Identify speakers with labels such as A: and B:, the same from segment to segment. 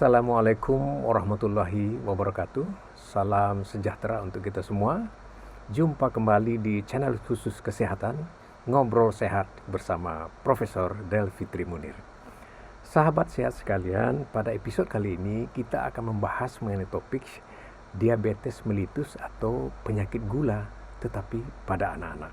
A: Assalamualaikum warahmatullahi wabarakatuh. Salam sejahtera untuk kita semua. Jumpa kembali di channel khusus kesehatan Ngobrol Sehat bersama Profesor Delfitri Munir. Sahabat sehat sekalian, pada episode kali ini kita akan membahas mengenai topik diabetes mellitus atau penyakit gula tetapi pada anak-anak.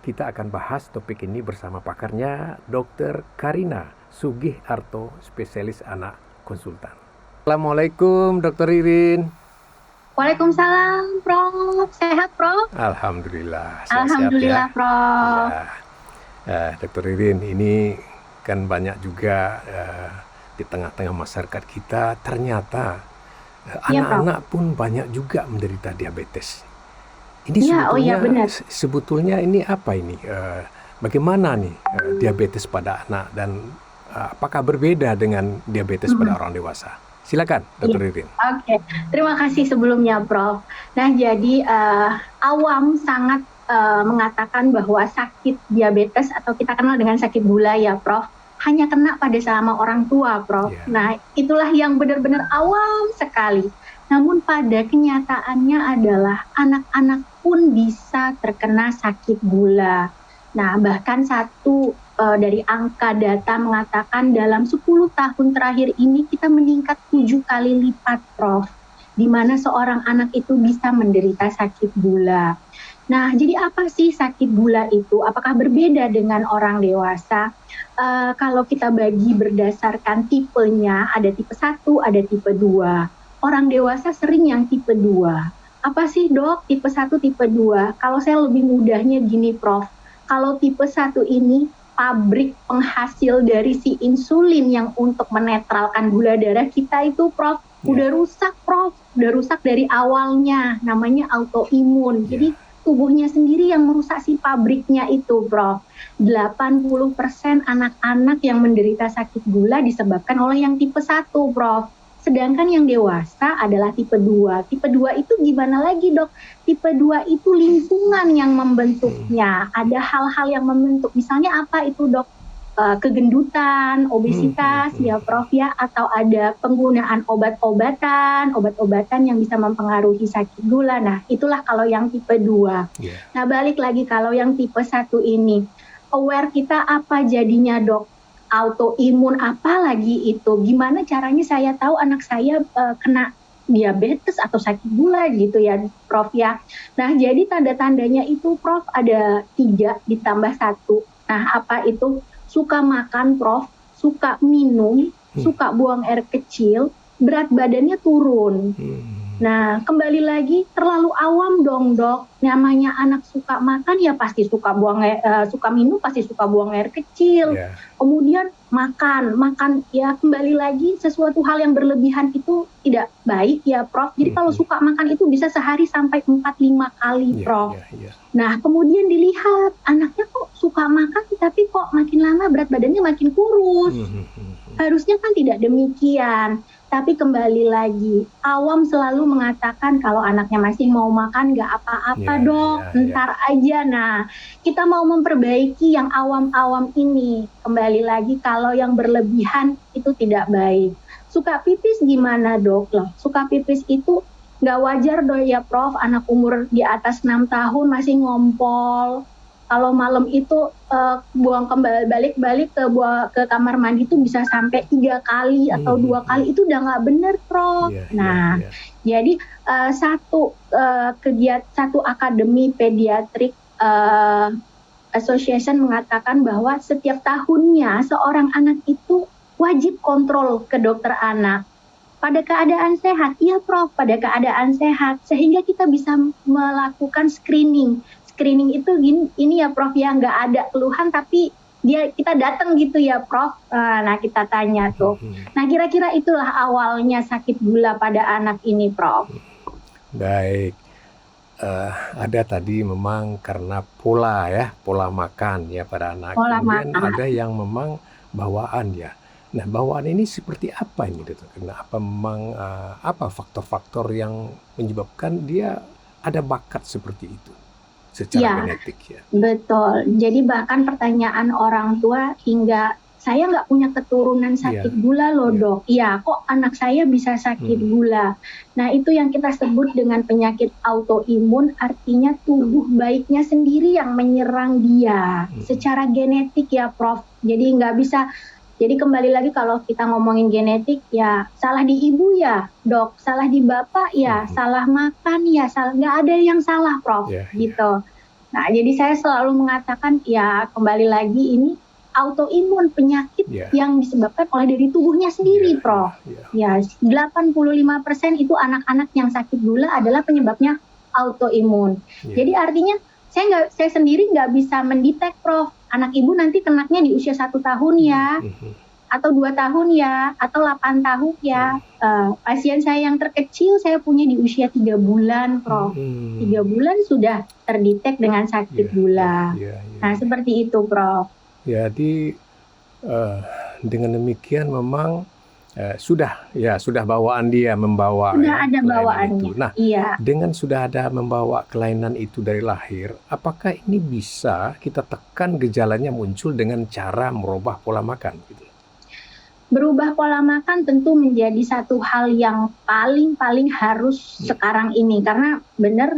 A: Kita akan bahas topik ini bersama pakarnya Dr. Karina Sugih Arto, spesialis anak konsultan. Assalamualaikum Dr. Ririn.
B: Waalaikumsalam Prof. Sehat Prof?
A: Alhamdulillah.
B: Alhamdulillah
A: sehat ya.
B: Prof.
A: Dr. Ririn, ini kan banyak juga di tengah-tengah masyarakat kita ternyata anak-anak pun banyak juga menderita diabetes. Ini sebetulnya ini apa ini? Bagaimana nih diabetes pada anak dan apakah berbeda dengan diabetes pada orang dewasa? Silakan, Dr. Ririn.
B: Oke, terima kasih sebelumnya, Prof. Nah, jadi awam sangat mengatakan bahwa sakit diabetes atau kita kenal dengan sakit gula ya, Prof, hanya kena pada sama orang tua, Prof. Yeah. Nah, itulah yang benar-benar awam sekali. Namun pada kenyataannya adalah anak-anak pun bisa terkena sakit gula. Nah, bahkan dari angka data mengatakan dalam 10 tahun terakhir ini kita meningkat 7 kali lipat, Prof, di mana seorang anak itu bisa menderita sakit gula. Nah, jadi apa sih sakit gula itu? Apakah berbeda dengan orang dewasa? Kalau kita bagi berdasarkan tipenya, ada tipe 1, ada tipe 2. Orang dewasa sering yang tipe 2. Apa sih, Dok, tipe 1, tipe 2? Kalau saya lebih mudahnya gini, Prof. Kalau tipe 1 ini pabrik penghasil dari si insulin yang untuk menetralkan gula darah kita itu, Prof, udah rusak, Prof. Udah rusak dari awalnya, namanya autoimun. Jadi tubuhnya sendiri yang merusak si pabriknya itu, Prof. 80% anak-anak yang menderita sakit gula disebabkan oleh yang tipe 1, Prof. Sedangkan yang dewasa adalah tipe 2. Tipe 2 itu gimana lagi, Dok? Tipe 2 itu lingkungan yang membentuknya. Ada hal-hal yang membentuk. Misalnya apa itu, Dok? Kegendutan, obesitas, ya Prof ya, atau ada penggunaan obat-obatan yang bisa mempengaruhi sakit gula. Nah, itulah kalau yang tipe 2. Yeah. Nah, balik lagi kalau yang tipe 1 ini. Aware kita apa jadinya, Dok? Autoimun apa lagi itu? Gimana caranya saya tahu anak saya kena diabetes atau sakit gula gitu ya, Prof ya. Nah, jadi tanda-tandanya itu, Prof, ada 3 ditambah 1. Nah, apa itu? Suka makan, Prof, suka minum, suka buang air kecil, berat badannya turun. Nah, kembali lagi terlalu awam dong, Dok. Namanya anak suka makan ya pasti suka minum, pasti suka buang air kecil. Yeah. Kemudian makan ya kembali lagi sesuatu hal yang berlebihan itu tidak baik ya, Prof. Jadi kalau suka makan itu bisa sehari sampai 4-5 kali, Prof. Nah, kemudian dilihat anaknya kok suka makan tapi kok makin lama berat badannya makin kurus. Harusnya kan tidak demikian. Tapi kembali lagi, awam selalu mengatakan kalau anaknya masih mau makan nggak apa-apa, Dok, ntar aja. Nah, kita mau memperbaiki yang awam-awam ini. Kembali lagi, kalau yang berlebihan itu tidak baik. Suka pipis gimana, Dok? Loh, suka pipis itu nggak wajar, Dok ya, Prof. Anak umur di atas 6 tahun masih ngompol. Kalau malam itu buang balik-balik ke kamar mandi itu bisa sampai 3 kali atau 2 kali, itu udah nggak benar, Prof. Jadi satu akademi pediatrik association mengatakan bahwa setiap tahunnya seorang anak itu wajib kontrol ke dokter anak. Pada keadaan sehat, iya Prof, pada keadaan sehat, sehingga kita bisa melakukan screening. Screening itu ini ya Prof ya, nggak ada keluhan tapi kita datang gitu ya Prof. Nah, kita tanya tuh. Nah, kira-kira itulah awalnya sakit gula pada anak ini, Prof.
A: Baik. Ada tadi memang karena pola makan ya pada anak. Kemudian ada yang memang bawaan ya. Nah, bawaan ini seperti apa ini, Dokter? Apa memang apa faktor-faktor yang menyebabkan dia ada bakat seperti itu? Secara genetik ya.
B: Betul. Jadi bahkan pertanyaan orang tua hingga saya nggak punya keturunan
A: Iya,
B: sakit gula loh
A: iya.
B: dok. Iya, kok anak saya bisa sakit gula. Nah itu yang kita sebut dengan penyakit autoimun, artinya tubuh baiknya sendiri yang menyerang dia secara genetik ya Prof. Jadi nggak bisa. Jadi kembali lagi kalau kita ngomongin genetik ya salah di ibu ya dok, salah di bapak ya, salah makan ya, salah, nggak ada yang salah Prof.
A: Iya, iya.
B: Gitu. Nah jadi saya selalu mengatakan ya kembali lagi ini autoimun, penyakit
A: Iya.
B: yang disebabkan oleh dari tubuhnya sendiri
A: Iya,
B: Prof.
A: iya.
B: Ya 85% itu anak-anak yang sakit gula adalah penyebabnya autoimun.
A: Iya.
B: Jadi artinya saya sendiri nggak bisa mendetek Prof. Anak ibu nanti kenaknya di usia 1 tahun ya, atau 2 tahun ya, atau 8 tahun ya. Pasien saya yang terkecil saya punya di usia 3 bulan Prof. 3 bulan sudah terdetek dengan sakit gula. Nah seperti itu Prof.
A: Jadi dengan demikian memang sudah bawaan dia membawa
B: sudah ada
A: kelainan
B: bawaannya.
A: itu. Nah,
B: iya.
A: Dengan sudah ada membawa kelainan itu dari lahir, apakah ini bisa kita tekan gejalanya muncul dengan cara merubah pola makan? Gitu?
B: Berubah pola makan tentu menjadi satu hal yang paling harus sekarang ini, karena benar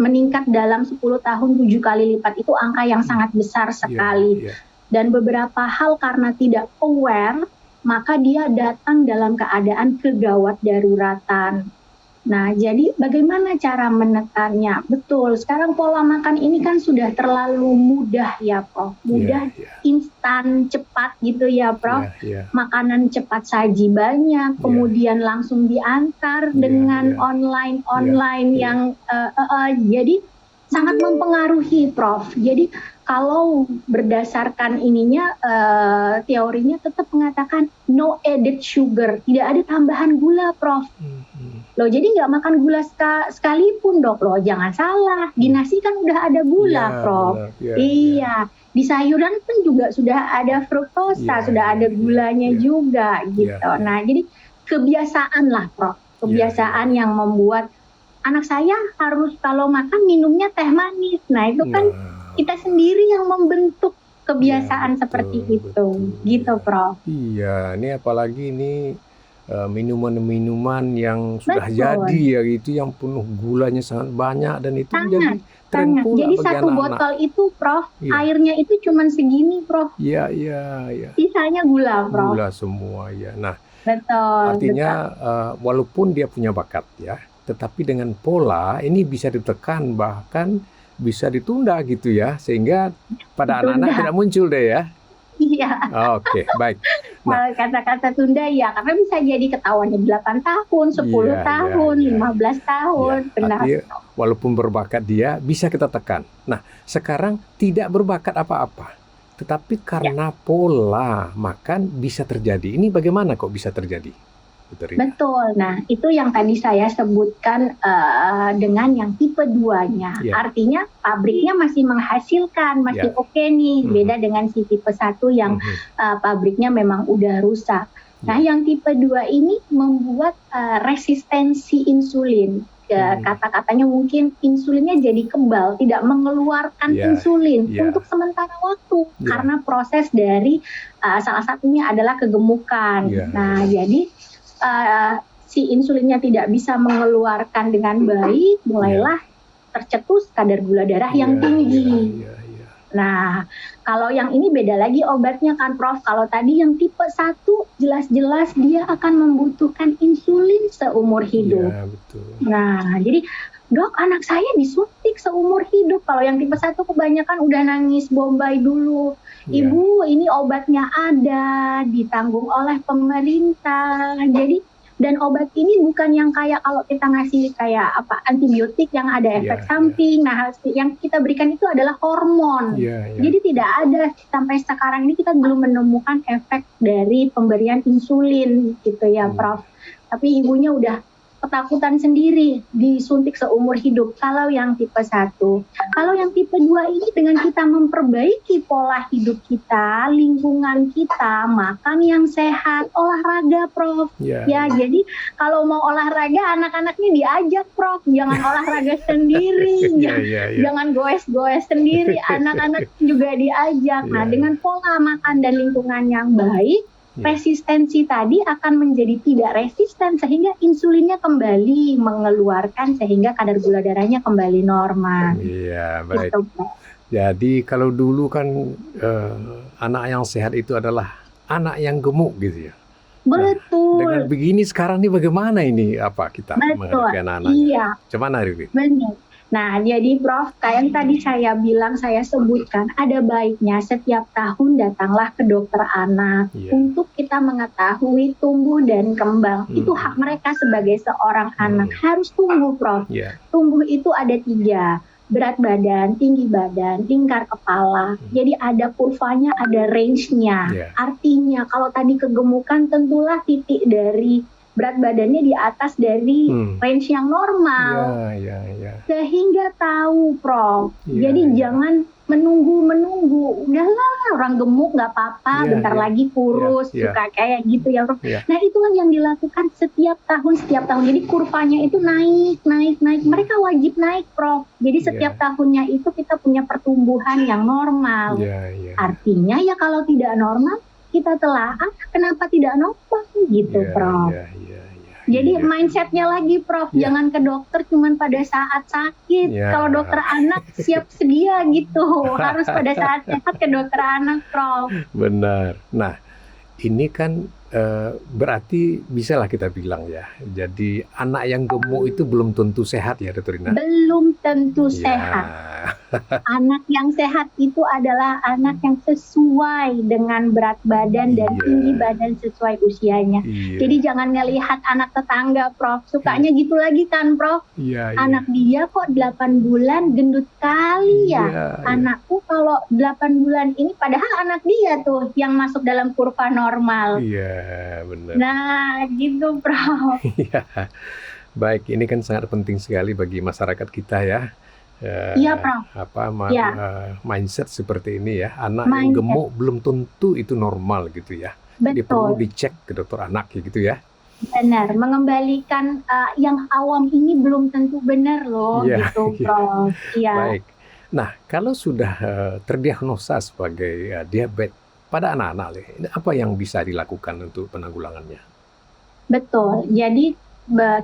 B: meningkat dalam 10 tahun 7 kali lipat itu angka yang sangat besar sekali. Dan beberapa hal karena tidak aware, maka dia datang dalam keadaan kegawat daruratan. Nah, jadi bagaimana cara menekannya? Betul, sekarang pola makan ini kan sudah terlalu mudah ya Prof. Mudah, instan, cepat gitu ya Prof. Makanan cepat saji banyak, kemudian langsung diantar dengan online yang jadi sangat mempengaruhi Prof. Jadi kalau berdasarkan ininya teorinya tetap mengatakan no added sugar, tidak ada tambahan gula Prof. Loh jadi nggak makan gula sekalipun dok, loh jangan salah, di nasi kan udah ada gula Prof. Iya, di sayuran pun juga sudah ada fruktosa, sudah ada gulanya juga gitu. Nah jadi kebiasaan lah Prof, kebiasaan yang membuat anak saya harus kalau makan minumnya teh manis. Nah itu kan kita sendiri yang membentuk kebiasaan seperti itu, gitu Prof.
A: Iya, ini apalagi ini minuman-minuman yang sudah jadi ya gitu, yang penuh gulanya sangat banyak dan itu menjadi tren pula.
B: Jadi satu botol itu Prof, airnya itu cuma segini Prof.
A: Iya.
B: Sisanya gula Prof.
A: Gula semua ya. Nah,
B: betul.
A: Artinya walaupun dia punya bakat ya, tetapi dengan pola ini bisa ditekan bahkan bisa ditunda gitu ya, sehingga pada anak-anak tidak muncul deh ya.
B: Iya.
A: Oke, baik.
B: Nah, kata-kata tunda ya, karena bisa jadi ketahuannya 8 tahun, 10 tahun, 15 tahun. Benar.
A: Artinya, walaupun berbakat dia, bisa kita tekan. Nah, sekarang tidak berbakat apa-apa, tetapi karena pola makan bisa terjadi. Ini bagaimana kok bisa terjadi?
B: Betul. Nah, itu yang tadi saya sebutkan dengan yang tipe 2-nya. Artinya pabriknya masih menghasilkan, masih oke nih. Beda dengan si tipe 1 yang pabriknya memang udah rusak. Nah, yang tipe 2 ini membuat resistensi insulin. Kata-katanya mungkin insulinnya jadi kebal, tidak mengeluarkan insulin untuk sementara waktu. Karena proses dari salah satunya adalah kegemukan. Nah, jadi si insulinnya tidak bisa mengeluarkan dengan baik, mulailah tercetus kadar gula darah yang tinggi. Nah, kalau yang ini beda lagi obatnya kan Prof. Kalau tadi yang tipe 1 jelas-jelas dia akan membutuhkan insulin seumur hidup. Nah, jadi dok anak saya disuntik seumur hidup. Kalau yang tipe 1 kebanyakan udah nangis bombay dulu. Ibu ini obatnya ada, ditanggung oleh pemerintah. Jadi dan obat ini bukan yang kayak kalau kita ngasih kayak antibiotik yang ada efek samping. Nah, yang kita berikan itu adalah hormon. Jadi tidak ada sampai sekarang ini kita belum menemukan efek dari pemberian insulin gitu ya, Prof. Tapi ibunya udah ketakutan sendiri disuntik seumur hidup kalau yang tipe 1. Kalau yang tipe 2 ini dengan kita memperbaiki pola hidup kita, lingkungan kita, makan yang sehat, olahraga Prof. Ya, jadi kalau mau olahraga anak-anaknya diajak Prof, jangan olahraga sendiri, jangan goes-goes sendiri, anak-anak juga diajak. Nah, dengan pola makan dan lingkungan yang baik, resistensi tadi akan menjadi tidak resisten sehingga insulinnya kembali mengeluarkan sehingga kadar gula darahnya kembali normal.
A: Iya, baik. Gitu. Jadi kalau dulu kan anak yang sehat itu adalah anak yang gemuk gitu ya.
B: Betul.
A: Nah, dengan begini sekarang ini bagaimana ini kita menghadapi anak-anak?
B: Iya.
A: Cuman Riri.
B: Benar. Nah, jadi Prof, kayak yang tadi saya bilang, saya sebutkan, ada baiknya setiap tahun datanglah ke dokter anak untuk kita mengetahui tumbuh dan kembang. Itu hak mereka sebagai seorang anak. Harus tumbuh, Prof. Tumbuh itu ada 3. Berat badan, tinggi badan, lingkar kepala. Jadi ada kurvanya, ada range-nya. Artinya kalau tadi kegemukan tentulah titik dari berat badannya di atas dari range yang normal. Sehingga tahu, Prof. Jadi jangan menunggu. Udahlah, orang gemuk nggak apa-apa, bentar lagi kurus, suka kayak gitu ya, Prof. Nah, itulah yang dilakukan setiap tahun. Jadi kurvanya itu naik. Mereka wajib naik, Prof. Jadi setiap tahunnya itu kita punya pertumbuhan yang normal. Artinya ya kalau tidak normal, kita telaah kenapa tidak normal gitu, Prof. Jadi mindsetnya lagi, Prof. Jangan ke dokter cuman pada saat sakit. Kalau dokter anak siap sedia gitu. Harus pada saat sehat ke dokter anak, Prof.
A: Benar. Nah, ini kan berarti bisalah kita bilang ya. Jadi anak yang gemuk itu belum tentu sehat ya, Dr. Rina?
B: Belum tentu sehat. Anak yang sehat itu adalah anak yang sesuai dengan berat badan dan tinggi badan sesuai usianya. Jadi jangan ngelihat anak tetangga, Prof. Sukanya gitu lagi kan, Prof. Anak dia kok 8 bulan gendut kali ya. Anakku kalau 8 bulan ini, padahal anak dia tuh yang masuk dalam kurva normal.
A: Benar.
B: Nah, gitu, Prof.
A: Baik, ini kan sangat penting sekali bagi masyarakat kita ya.
B: Prof.
A: Mindset seperti ini ya. Anak yang gemuk belum tentu itu normal gitu ya. Jadi perlu dicek ke dokter anak gitu ya.
B: Benar, mengembalikan yang awam ini belum tentu benar loh, gitu, Prof.
A: Baik. Nah, kalau sudah terdiagnosa sebagai diabetes pada anak-anak, apa yang bisa dilakukan untuk penanggulangannya? Betul.
B: Jadi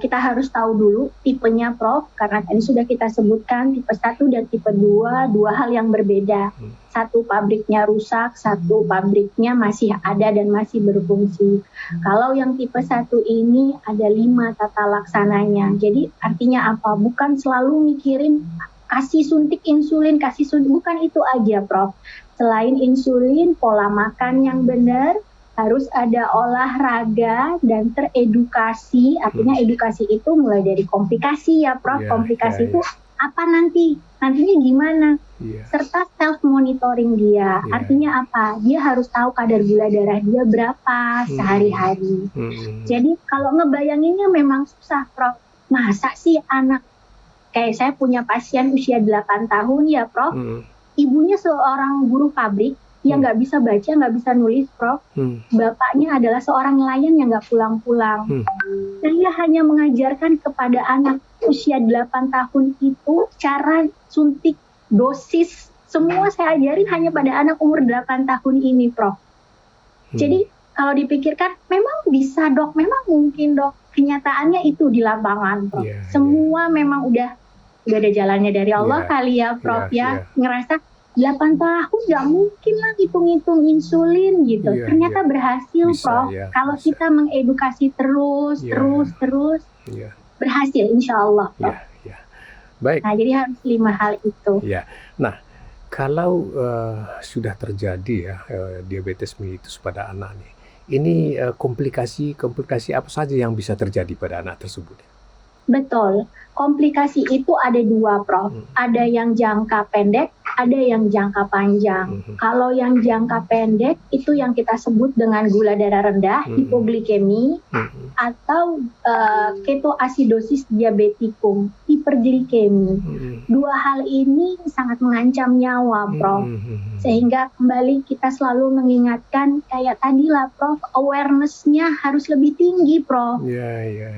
B: kita harus tahu dulu tipenya, Prof. Karena tadi sudah kita sebutkan tipe 1 dan tipe 2, 2 hal yang berbeda. Satu pabriknya rusak, satu pabriknya masih ada dan masih berfungsi. Kalau yang tipe 1 ini ada 5 tata laksananya. Jadi artinya apa? Bukan selalu mikirin kasih suntik insulin, bukan itu aja, Prof. Selain insulin, pola makan yang benar, harus ada olahraga dan teredukasi. Artinya edukasi itu mulai dari komplikasi ya, Prof. Komplikasi itu apa nantinya gimana? Serta self monitoring dia. Artinya apa? Dia harus tahu kadar gula darah dia berapa sehari-hari. Jadi kalau ngebayanginnya memang susah, Prof. Masa sih anak, kayak saya punya pasien usia 8 tahun ya, Prof. Ibunya seorang buruh pabrik yang nggak bisa baca, nggak bisa nulis, Prof. Bapaknya adalah seorang nelayan yang nggak pulang-pulang. Saya hanya mengajarkan kepada anak usia 8 tahun itu cara suntik, dosis, semua saya ajarin hanya pada anak umur 8 tahun ini, Prof. Jadi kalau dipikirkan, memang bisa, Dok, memang mungkin, Dok. Kenyataannya itu di lapangan, Prof. Semua memang udah ada jalannya dari Allah kali ya, Prof. Ngerasa 8 tahun nggak mungkin lah hitung-hitung insulin gitu. Ternyata berhasil, Prof. Kalau kita mengedukasi terus, berhasil insya Allah, Prof.
A: Baik.
B: Nah, jadi harus 5 hal itu.
A: Nah, kalau sudah terjadi ya diabetes mellitus pada anak nih, ini komplikasi apa saja yang bisa terjadi pada anak tersebut?
B: Betul. Komplikasi itu ada dua, Prof. Ada yang jangka pendek, ada yang jangka panjang. Kalau yang jangka pendek itu yang kita sebut dengan gula darah rendah, hipoglikemi, atau ketoasidosis diabetikum, hiperglikemi. Dua hal ini sangat mengancam nyawa, Prof. Sehingga kembali kita selalu mengingatkan kayak tadi lah, Prof, awareness-nya harus lebih tinggi, Prof.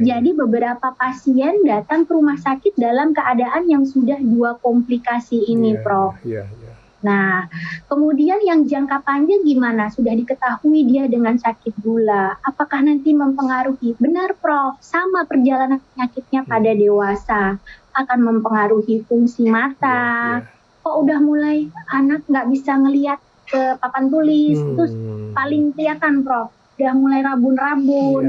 B: Jadi beberapa pasien datang ke rumah sakit dalam keadaan yang sudah dua komplikasi ini, Prof. Nah, kemudian yang jangka panjang gimana? Sudah diketahui dia dengan sakit gula. Apakah nanti mempengaruhi? Benar, Prof. Sama perjalanan penyakitnya pada dewasa. Akan mempengaruhi fungsi mata. Kok udah mulai anak nggak bisa ngelihat ke papan tulis. Terus paling kelihatan, Prof. Udah mulai rabun-rabun.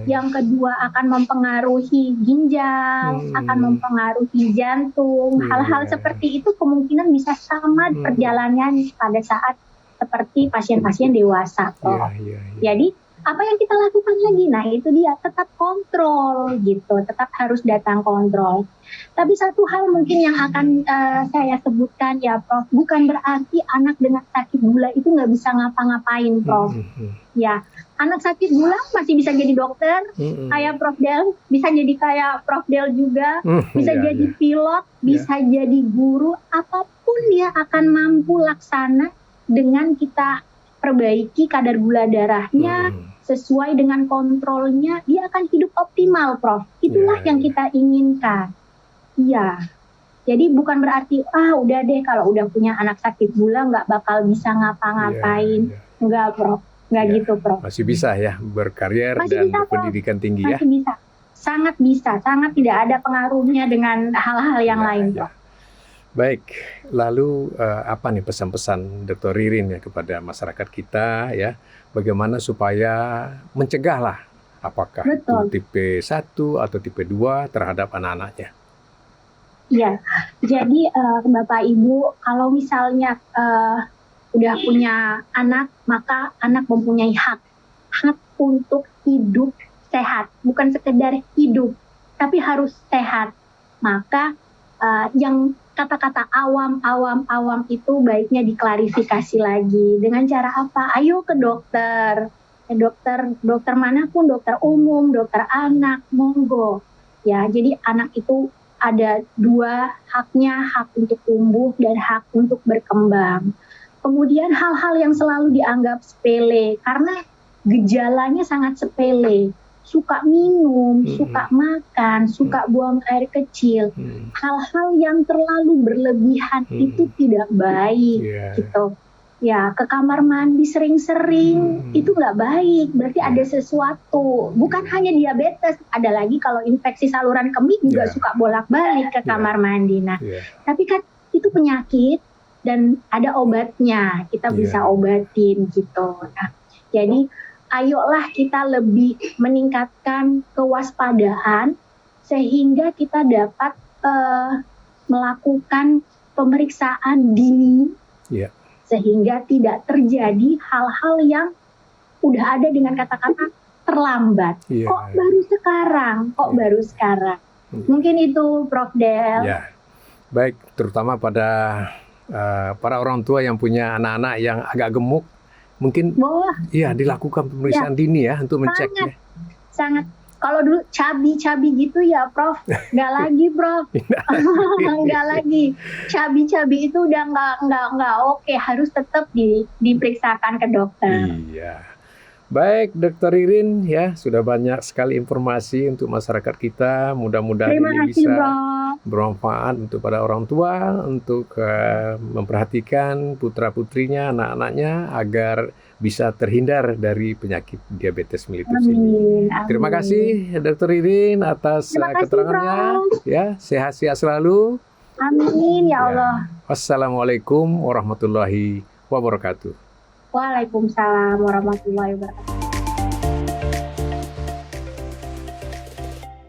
B: Yang kedua akan mempengaruhi ginjal, akan mempengaruhi jantung. Hal-hal seperti itu kemungkinan bisa sama perjalanannya pada saat seperti pasien-pasien dewasa, Prof. Jadi apa yang kita lakukan lagi? Nah, itu dia, tetap kontrol gitu, tetap harus datang kontrol. Tapi satu hal mungkin yang akan saya sebutkan ya, Prof, bukan berarti anak dengan sakit gula itu nggak bisa ngapa-ngapain, Prof. Ya, anak sakit gula masih bisa jadi dokter, kayak Prof Del, bisa jadi kayak Prof Del juga, bisa jadi pilot, bisa jadi guru, apapun dia akan mampu laksana dengan kita perbaiki kadar gula darahnya, sesuai dengan kontrolnya, dia akan hidup optimal, Prof. Itulah yang kita inginkan. Iya. Jadi bukan berarti, udah deh kalau udah punya anak sakit gula nggak bakal bisa ngapa-ngapain. Enggak, Prof. Nggak gitu, Prof.
A: Masih bisa ya berkarir
B: Masih
A: dan
B: bisa,
A: berpendidikan tinggi ya?
B: Masih bisa. Sangat bisa. Sangat tidak ada pengaruhnya dengan hal-hal yang lain, Prof.
A: Baik, lalu apa nih pesan-pesan Dr. Ririn ya kepada masyarakat kita ya, bagaimana supaya mencegahlah apakah itu tipe 1 atau tipe 2 terhadap anak-anaknya?
B: Iya, jadi Bapak Ibu, kalau misalnya udah punya anak, maka anak mempunyai hak untuk hidup sehat, bukan sekedar hidup, tapi harus sehat. Maka yang kata-kata awam itu baiknya diklarifikasi lagi. Dengan cara apa? Ayo ke dokter. Dokter manapun, dokter umum, dokter anak, monggo. Ya, jadi anak itu ada dua haknya, hak untuk tumbuh dan hak untuk berkembang. Kemudian hal-hal yang selalu dianggap sepele, karena gejalanya sangat sepele. Suka minum, suka makan, suka buang air kecil. Hal-hal yang terlalu berlebihan itu tidak baik, gitu. Ya, ke kamar mandi sering-sering itu nggak baik. Berarti ada sesuatu. Bukan hanya diabetes, ada lagi kalau infeksi saluran kemih juga suka bolak-balik ke kamar mandi. Nah, tapi kan itu penyakit dan ada obatnya. Kita bisa obatin gitu. Nah, jadi ayolah kita lebih meningkatkan kewaspadaan sehingga kita dapat melakukan pemeriksaan dini sehingga tidak terjadi hal-hal yang udah ada dengan kata-kata terlambat. Kok baru sekarang? Mungkin itu, Prof Del.
A: Ya, baik, terutama pada para orang tua yang punya anak-anak yang agak gemuk. Mungkin dilakukan pemeriksaan dini ya untuk menceknya.
B: Sangat. Kalau dulu cabi-cabi gitu ya, Prof. Nggak lagi, Prof. Nggak lagi. Cabi-cabi itu udah nggak oke. Harus tetap diperiksakan ke dokter.
A: Iya. Baik, Dr. Ririn ya, sudah banyak sekali informasi untuk masyarakat kita. Mudah-mudahan ini bisa bermanfaat untuk para orang tua untuk memperhatikan putra-putrinya, anak-anaknya agar bisa terhindar dari penyakit diabetes mellitus ini. Terima kasih Dr. Ririn atas keterangannya. Ya, sehat-sehat selalu.
B: Amin ya Allah.
A: Wassalamualaikum warahmatullahi wabarakatuh.
B: Waalaikumsalam warahmatullahi wabarakatuh.